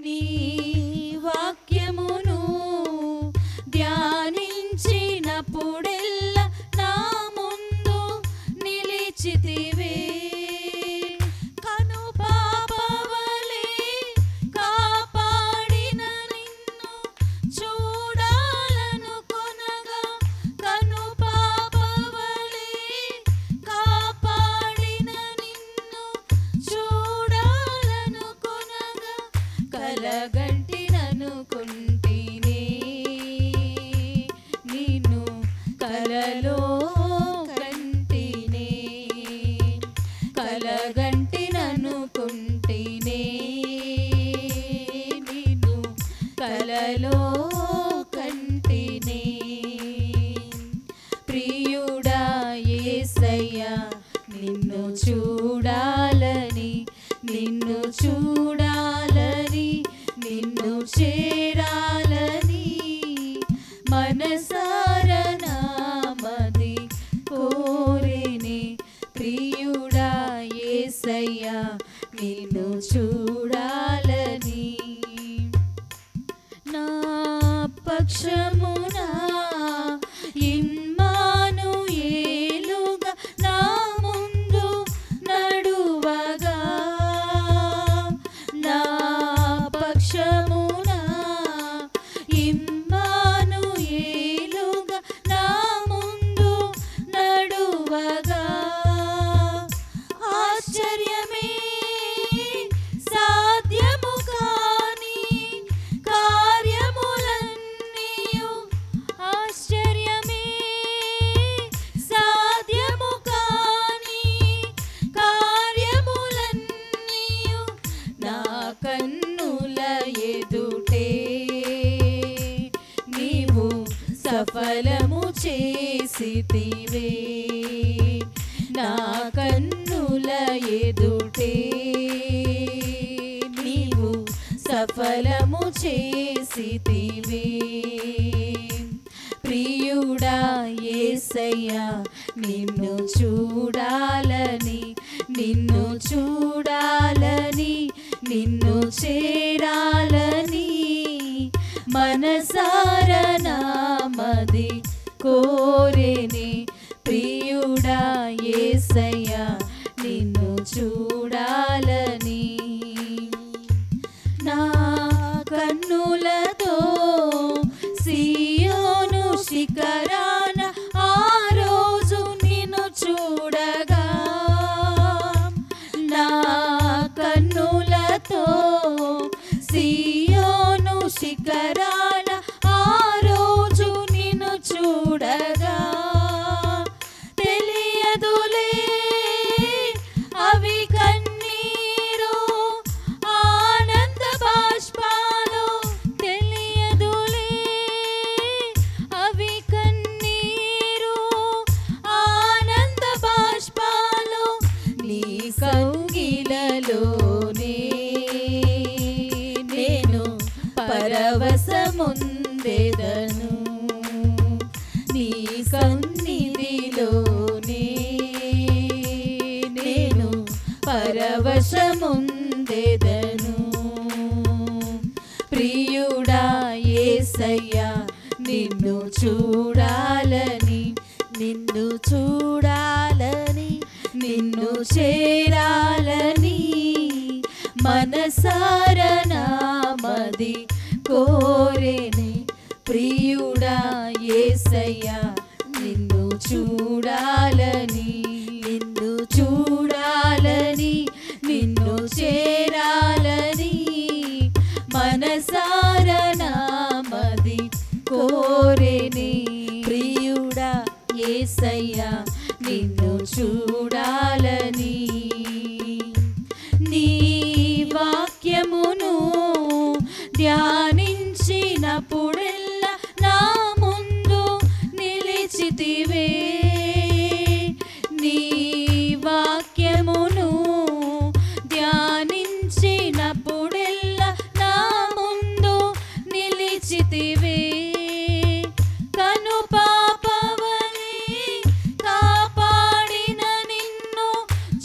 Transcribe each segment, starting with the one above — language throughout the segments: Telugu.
నీ వాక్యమును ధ్యానించినప్పుడెల్లా నా ముందు నిలిచితివే. కను పాపవలే కాపాడిన నిన్ను చూడాలనుకొనగా, కను పాపవలే కాపాడిన నిన్ను చూడాలనుకొనగా, కలగంటిననుకుంటినే నిన్ను కలలో కంటినే. కలగంటిననుకుంటినే నిన్ను కలలో కంటినే. ప్రియుడా యేసయ్యా నిన్ను చూడాలని, నిన్ను చూడాలని, నిన్ను చేరాలని మనసారా నామది కోరేనే. ప్రియుడా యేసయ్యా నిన్ను చూడాలని. నా పక్షమున ఇమ్మానుయేలుగా నా ముందు నడువగా, నా పక్షమున ఇమ్మానుయేలుగా నా ముందు నడువగా, ఆశ్చర్యమే సాధ్యము కాని కార్యములన్నీయు, ఆశ్చర్యమే సాధ్యము కాని కార్యములన్నీయు నా కన్నుల ఎదుటే నీవు సఫలము చేసితివే. నా కన్నుల ఎదుటే నీవు సఫలము చేసితివే. ప్రియుడా యేసయ్యా నిన్ను చూడాలని, నిన్ను చూడాలని, నిన్ను చేరాలని మనసారా నామది కోరేనే. ప్రియుడా యేసయ్యా నిన్ను చూడాలని. నా కన్నులతో సియోను శిఖరాన ఆ రోజు నిన్ను చూడగా, నా కన్నులతో సియోను శిఖరాన ఆ రోజు నిన్ను చూడగా, తెలియదులే అవి కన్నీరు ఆనంద బాష్పాలు, తెలియదులే అవి కన్నీరు ఆనంద బాష్పాలు, నీ కౌగిలలోనే నేను పరవశముందెదను. నీ సన్నిధిలోనే నేను పరవశముందెదను. ప్రియుడా యేసయ్యా నిన్ను చూడాలని, నిన్ను చూడాలని, నిన్ను చేరాలని మనసారా నామది కోరేనే. ప్రియుడా యేసయ్యా నిన్ను చూడాలని, నిన్ను చూడాలని, నిన్ను చేరాలని మనసారా నామది కోరేనే. ప్రియుడా యేసయ్యా నిన్ను చూడాలని. నీ వాక్యమును ధ్యానించినప్పుడెల్లా నా ముందు నిలిచితివే. నీ వాక్యమును ధ్యానించినప్పుడెల్లా నా ముందు నిలిచితివే. కను పాపవలే కాపాడిన నిన్ను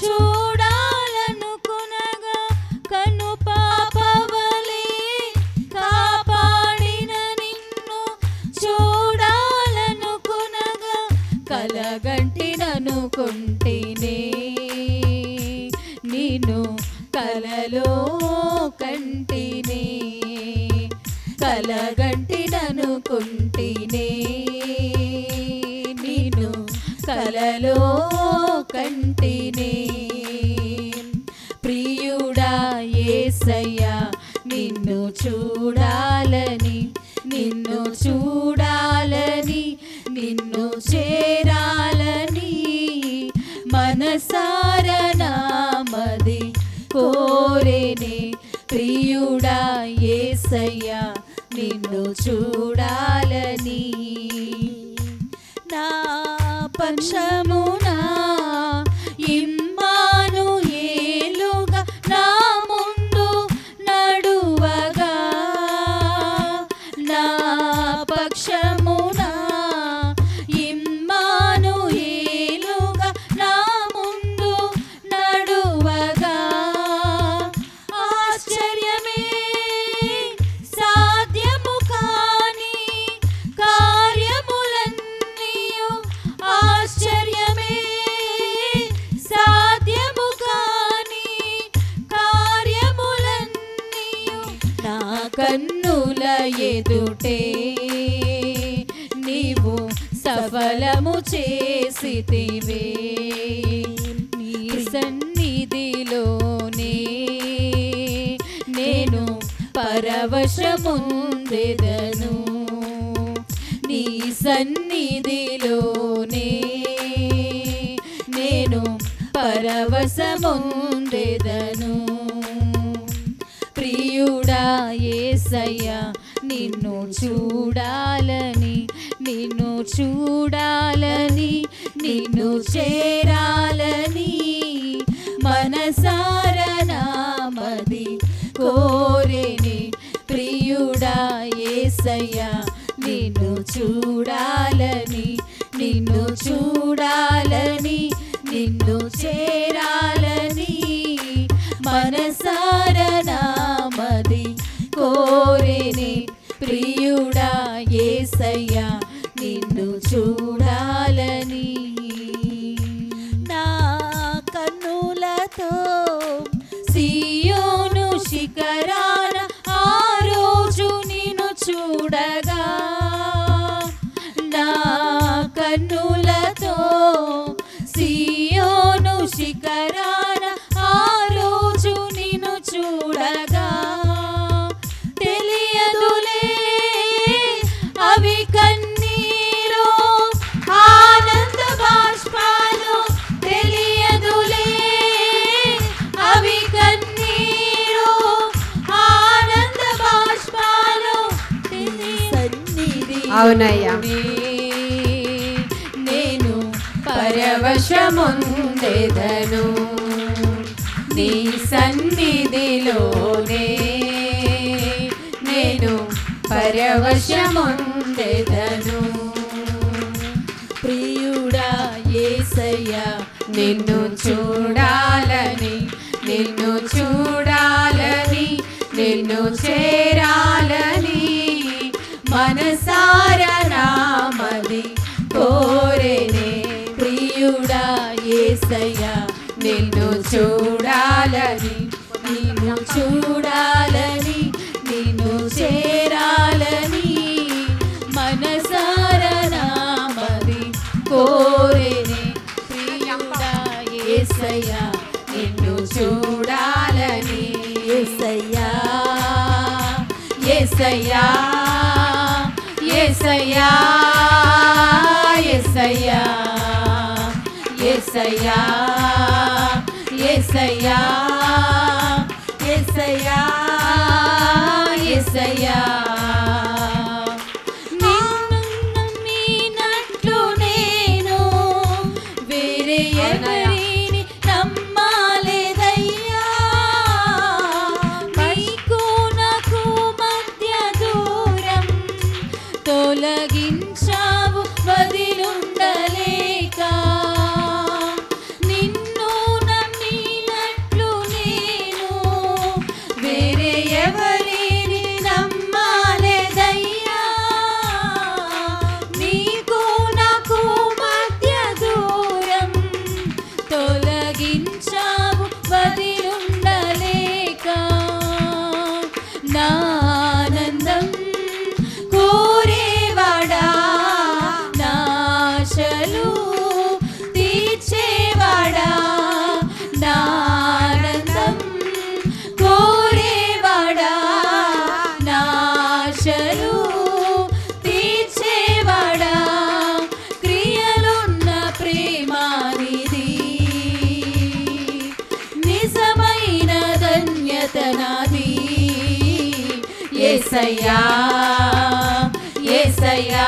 చూడాలనుకొనగా, కను పాపవలే కలగంటిననుకుంటినే నిన్ను కలలో కంటినే ప్రియుడా యేసయ్యా నిన్ను చూడాలని నిన్ను చూడాలని నిన్ను చేరాలని మనసారా నామది కోరేనే ప్రియుడా యేసయ్యా నిన్ను చూడాలని నా పక్షమునా ఇమ్మానుయేలుగా నా ముందు నడువగా నా పక్షమునా ఇమ్మానుయేలుగా నా ముందు నడువగా ఆశ్చర్యమే సాధ్యము కాని కార్యములన్నీయు ఆశ్చర్యమే సాధ్యము కాని కార్యములన్నీయు నా కన్నుల ఎదుటే నీవు సఫలము చేసితివే నీ సన్నిధిలోనే నేను పరవశముందెదను నీ సన్నిధిలోనే నేను పరవశముందెదను ప్రియుడా యేసయ్యా నిన్ను చూడాలని నిన్ను చూడాలని నిన్ను చేరాలని మనసారా నామది కోరేనే ప్రియుడా యేసయ్యా నిన్ను చూడాలని నిన్ను చూడాలని నిన్ను చేరాలని మనసారా నామది కోరేనే ప్రియుడా యేసయ్యా నిన్ను చూడాలని నా కన్నులతో సియోను శిఖరాన ఆ రోజు నిన్ను చూడగా నా కన్నులతో సియోను శిఖరాన ఆ రోజు నిన్ను చూడగా తెలియదులే అవి కన్నీరు ఆనంద బాష్పాలు తెలియదులే అవి కన్నీరు ఆనంద బాష్పాలు సన్నిధి అవునయ్యా నేను పరవశముందెదను నీ సన్నిధిలోనే నేను పరవశముందెదను ప్రియుడా యేసయ్యా నిన్ను చూడాలని నిన్ను చూడాలని నిన్ను చేరాలని మనసారా నామది కోరేనే ప్రియుడా యేసయ్యా నిన్ను చూడాలని నిన్ను చూడాలని నిన్ను చేరాలని మనసారా నామది కోరేనే ప్రియుడా యేసయ్యా నిన్ను చూడాలని యేసయ్యా యేసయ్యా యేసయ్యా యేసయ్యా యేసయ్యా యేసయ్యా యేసయ్యా యేసయ్యా నిన్ను నమ్మినట్లు నేను వేరే ఎవరిని నమ్మలేదయ్యా నీకు నాకు మధ్య దూరం తొలగించావు వదిలుండలేక నిన్ను నమ్మినట్లు నేను వేరే ఎవరిని నమ్మలేదయ్యా నీకు నాకు మధ్య దూరం తొలగించావు వదిలుండలేక నా ఆనందం యేసయ్యా యేసయ్యా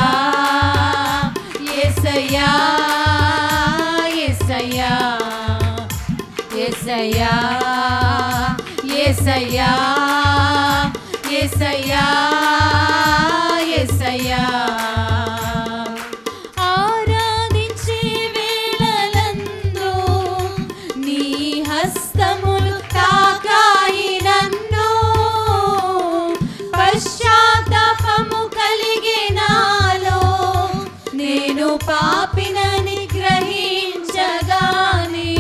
యేసయ్యా యేసయ్యా యేసయ్యా యేసయ్యా యేసయ్యా యేసయ్యా ఆరాధించే వేళలందు నీ హస్తములు తాకాయి నన్ను పశ్చాత్తాపము కలిగే నాలో నేను పాపినని గ్రహించగానే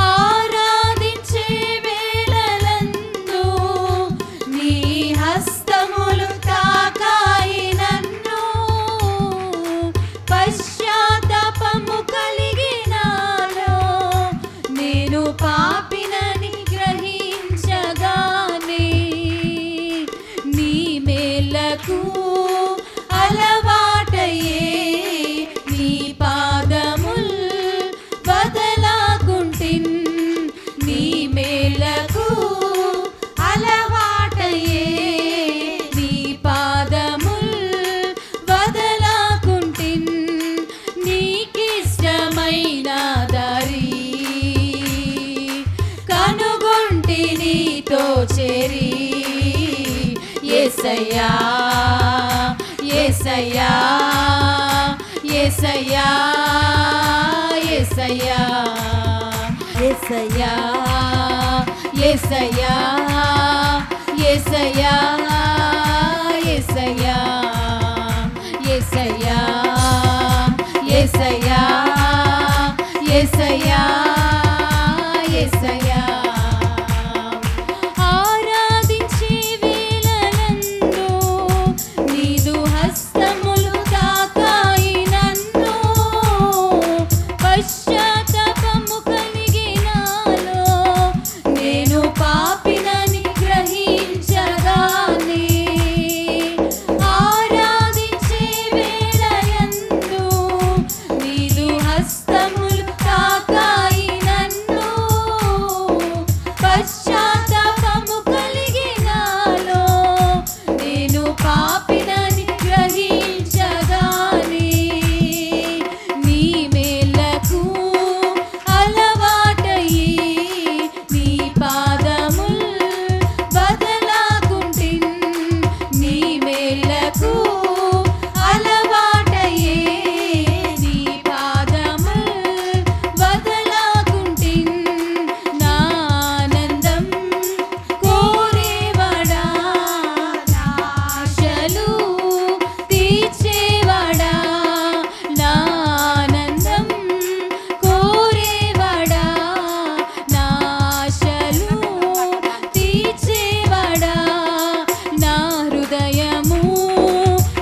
ఆరాధించే వేళలందు నీ హస్తములు తాకాయి నన్ను పశ్చాత్తాపము కలిగే నాలో నేను పాపినని గ్రహించగానే నీ మేలకు అలవాటయ్యే నీ పాదముల్ వదలాకుంటిన్ నీ మేలకు అలవాటయ్యే నీ పాదముల్ వదలాకుంటిన్ నీకిష్టమైన దారి కనుగొంటి నీతో చేరి యేసయ్యా యేసయ్యా యేసయ్యా యేసయ్యా యేసయ్యా యేసయ్యా యేసయ్యా యేసయ్యా యేసయ్యా యేసయ్యా యేసయ్యా యేసయ్యా ఆరాధించే వేళలందు నీదు హస్తములు తాకాయి నన్ను పశ్చాత్తాపము కలిగి నాలో నేను పాపినని గ్రహించగానే ఆరాధించే వేళయందు నీదు హస్తములు తాకాయి నన్ను పశ్చాత్తాపము కలిగి నాలో నేను పాపినని గ్రహించగానే నీ మేలకు అలవాటయ్యి నీ పాదముల్ వదలాకుంటిన్ నీ మేలకు అలవాటయ్యే నీ పాదముల్ వదలాకుంటిన్ నా ఆనందం కోరేవాడా నా ఆశలు తీర్చేవాడా నా ఆనందం కోరేవాడా నా ఆశలు తీర్చేవాడా నా హృదయము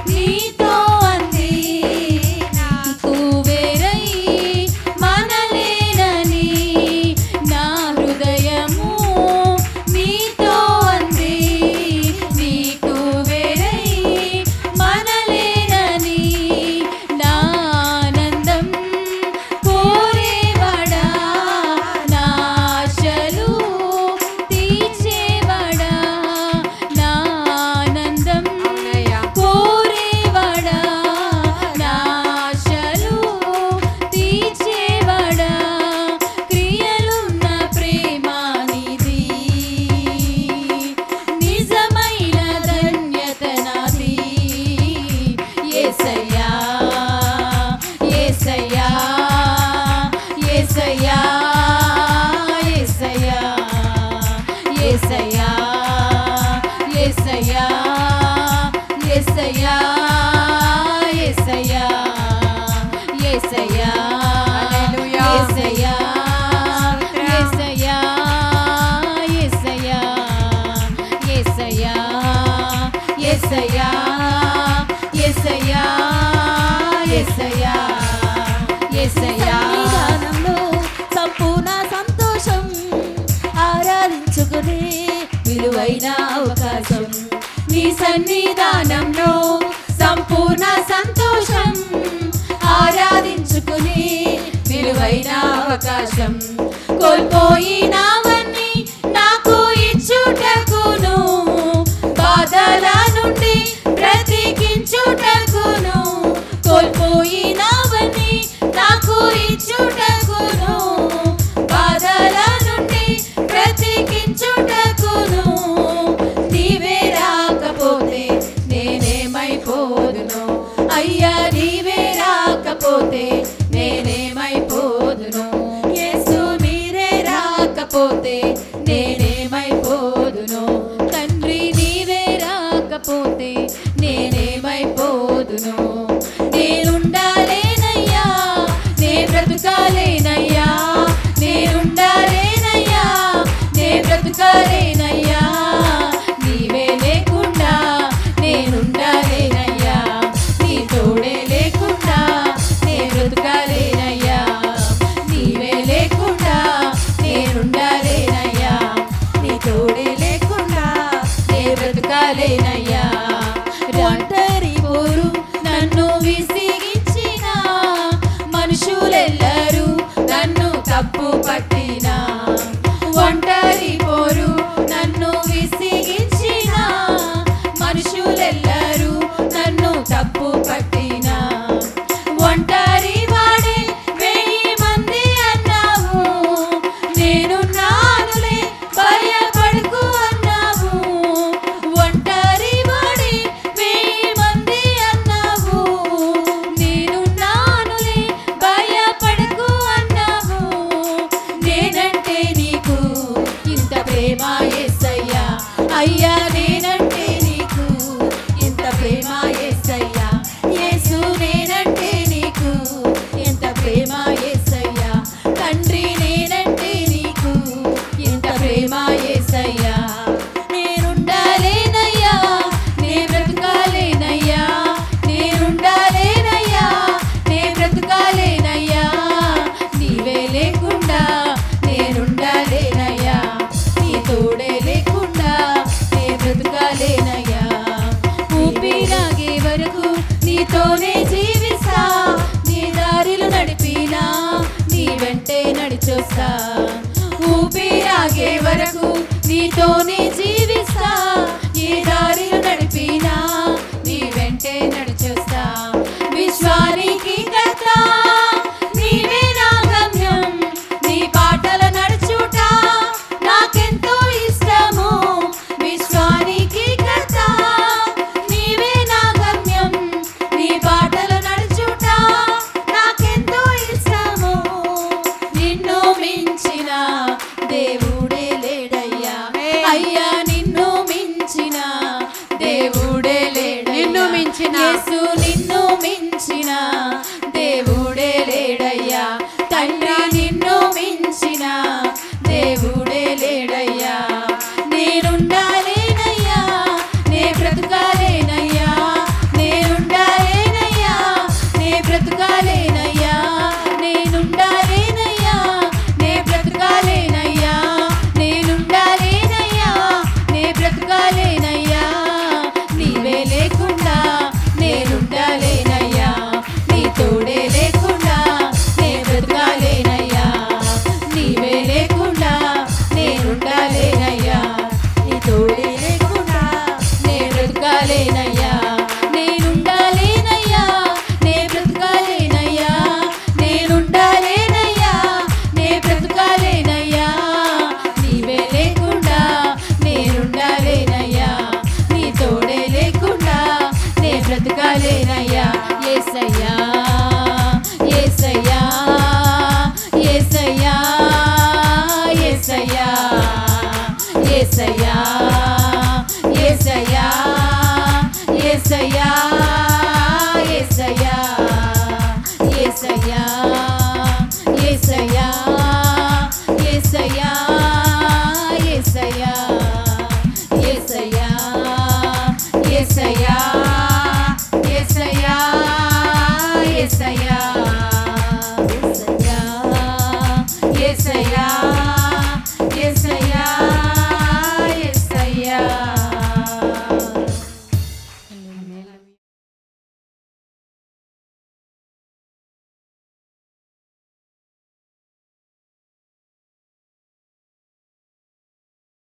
నీతో అంది నీకు వేరై మనలేనని నా హృదయము నీతో అంది నీకు వేరై మనలేనని నా ఆనందం కోరేవాడా నా ఆశలు తీర్చేవాడా నా ఆనందం కోరేవాడా నా ఆశలు తీర్చేవాడా క్రియలున్న ప్రేమ నీది నిజమైన ధన్యత నాది యేసయ్యా యేసయ్యా యేసయ్యా యేసయ్యా యేసయ్యా యేసయ్యా యేసయ్యా యేసయ్యా యేసయ్యా హల్లెలూయా. యేసయ్యా యేసయ్యా యేసయ్యా యేసయ్యా యేసయ్యా యేసయ్యా యేసయ్యా యేసయ్యా సన్నిధానంలో సంపూర్ణ సంతోషం ఆరాధించుకునే విలువైన అవకాశం నీ సన్నిధానంలో సంపూర్ణ సంతోషం ఆరాధించుకునే విలువైన అవకాశం కోల్పోయినవన్నీ నాకు ఇచ్చుటకును లేకపోతే నేనేమైపోదును నేనుండాలేనయ్యా నే బ్రతుకాలేనయ్యా నేనుండాలేనయ్యా నే బ్రతుకాలేనయ్యా నీవే లేకుండా నేనుండాలేనయ్యా నీ తోడే లేకుండా నే బ్రతుకాలేనయ్యా నీవే లేకుండా నేనుండాలేనయ్యా నీ తోడే లేకుండా నే బ్రతుకాలేనయ్యా ఒంటరి పోరు నన్ను విసిగించిన మనుషులెల్లరూ నన్ను తప్పు పట్టిన ఒంటరి పోరు నన్ను విసిగించిన మనుషులెల్లరూ నన్ను తప్పు పట్టిన ఒంటరి వాడే 1000 మంది అన్నావు నేనున్నానులే భయపడకు అన్నావు ఒంటరి వాడే 1000 మంది అన్నావు నేనున్నానులే భయపడకు అన్నావు నేనంటే నీకు ఇంత ప్రేమ యేసయ్యా అయ్యా నేనంటే నీకు ఇంత ప్రేమ యేసయ్యా యేసు నేనంటే నీకు ఇంత ప్రేమ యేసయ్యా తండ్రి నేనంటే నీకు ఇంత ప్రేమ యేసయ్యా నేనుండాలేనయ్యా నే బ్రతుకాలేనయ్యా నేనుండాలేనయ్యా నే బ్రతుకాలేనయ్యా నీవే లేకుండా నేనుండాలేనయ్యా నీ తోడే లేకుండా నే బ్రతుకాలేనయ్యా ఊపిరాగే వరకు నీతోనే జీవిస్తా నీ దారిలో నడిపినా నీ వెంటే నడిచొస్తా ఊపిరాగే వరకు నీతోనే జీవిస్తా